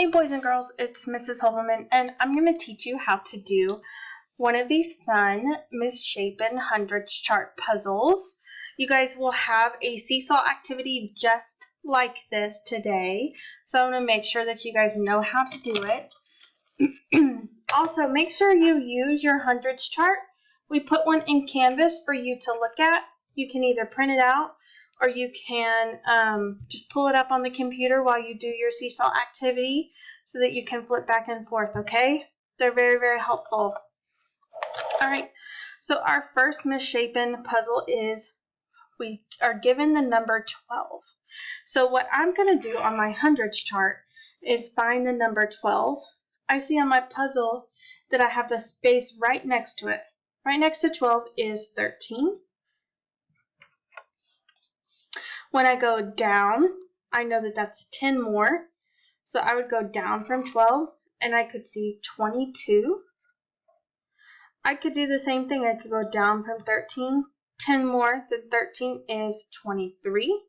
Hey boys and girls, it's Mrs. Holberman, and I'm going to teach you how to do one of these fun Misshapen 100's chart puzzles. You guys will have a seesaw activity just like this today, so I want to make sure that you guys know how to do it. Also, make sure you use your 100's chart. We put one in Canvas for you to look at. You can either print it out or you can just pull it up on the computer while you do your seesaw activity so that you can flip back and forth, okay? They're very, very helpful. All right, so our first Misshapen puzzle is we are given the number 12. So what I'm going to do on my 100's chart is find the number 12. I see on my puzzle that I have the space right next to it. Right next to 12 is 13. When I go down, I know that that's 10 more. So I would go down from 12 and I could see 22. I could do the same thing. I could go down from 13. 10 more than 13 is 23.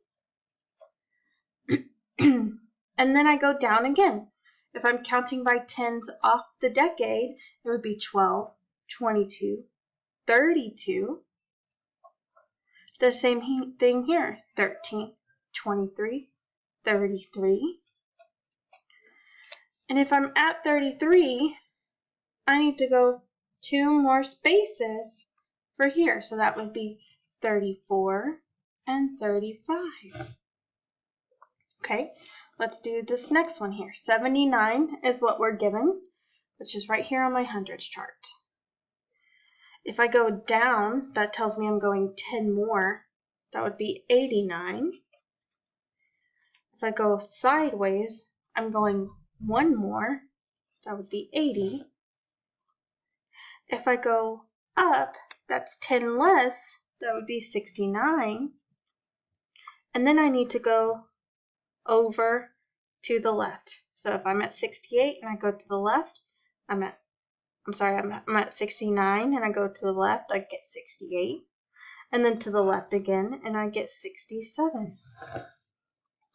And then I go down again. If I'm counting by tens off the decade, it would be 12, 22, 32. The same thing here, 13, 23, 33. And if I'm at 33, I need to go 2 more spaces for here. So that would be 34 and 35. Okay, let's do this next one here. 79 is what we're given, which is right here on my 100's chart. If I go down, that tells me I'm going 10 more. That would be 89. If I go sideways, I'm going 1 more. That would be 80. If I go up, that's 10 less. That would be 69. And then I need to go over to the left. So if I'm at 68 and I go to the left, I'm at 69 and I go to the left, I get 68. And then to the left again and I get 67.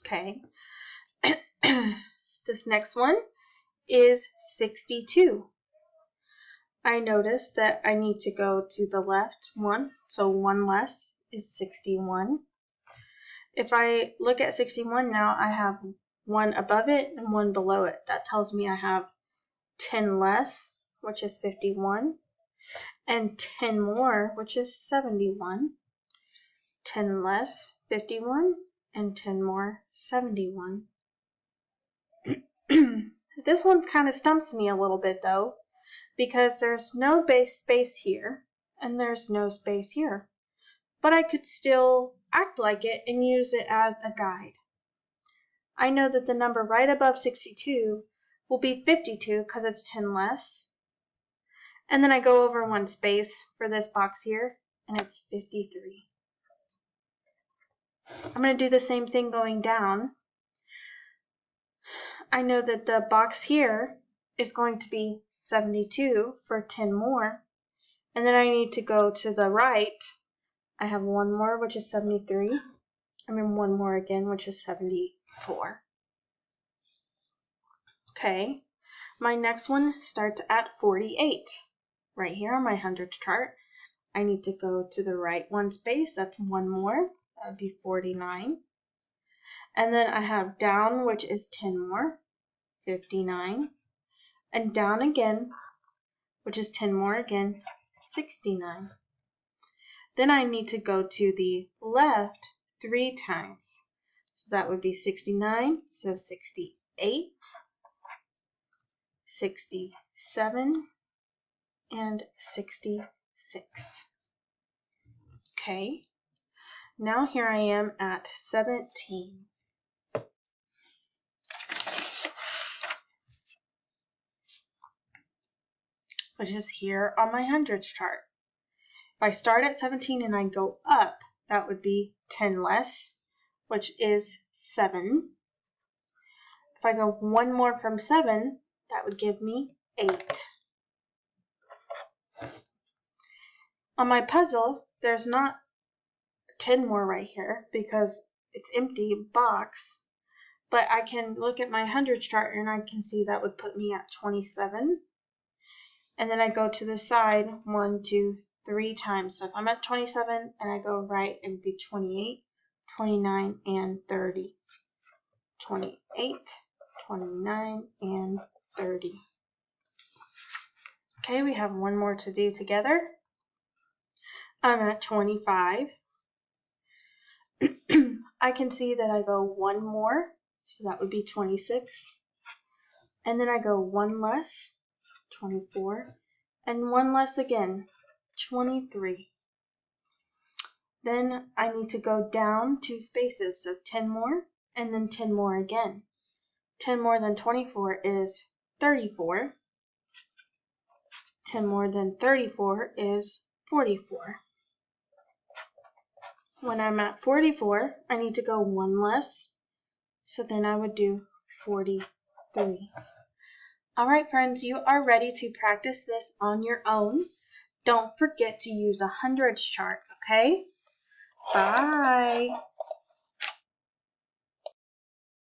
Okay. This next one is 62. I noticed that I need to go to the left 1, so 1 less is 61. If I look at 61 now, I have 1 above it and 1 below it. That tells me I have 10 less, which is 51, and 10 more, which is 71. 10 less, 51, and 10 more, 71. This one kind of stumps me a little bit though, because there's no base space here, and there's no space here. But I could still act like it and use it as a guide. I know that the number right above 62 will be 52 because it's 10 less. And then I go over 1 space for this box here, and it's 53. I'm going to do the same thing going down. I know that the box here is going to be 72 for 10 more. And then I need to go to the right. I have 1 more, which is 73. And then 1 more again, which is 74. Okay, my next one starts at 48. Right here on my 100's chart, I need to go to the right 1 space. That's 1 more. That would be 49. And then I have down, which is 10 more, 59. And down again, which is 10 more again, 69. Then I need to go to the left 3 times. So that would be 69, so 68, 67, and 66. Okay, now here I am at 17. Which is here on my 100's chart. If I start at 17 and I go up, that would be 10 less, which is 7. If I go 1 more from 7, that would give me 8. On my puzzle, there's not 10 more right here because it's empty box, but I can look at my 100's chart and I can see that would put me at 27. And then I go to the side 1, 2, 3 times. So if I'm at 27 and I go right, it would be 28, 29, and 30. 28, 29, and 30. Okay, we have one more to do together. I'm at 25. I can see that I go one more, so that would be 26. And then I go one less, 24, and one less again, 23. Then I need to go down 2 spaces, so 10 more, and then 10 more again. 10 more than 24 is 34. 10 more than 34 is 44. When I'm at 44, I need to go one less, so then I would do 43. All right, friends, you are ready to practice this on your own. Don't forget to use a 100's chart, okay? Bye.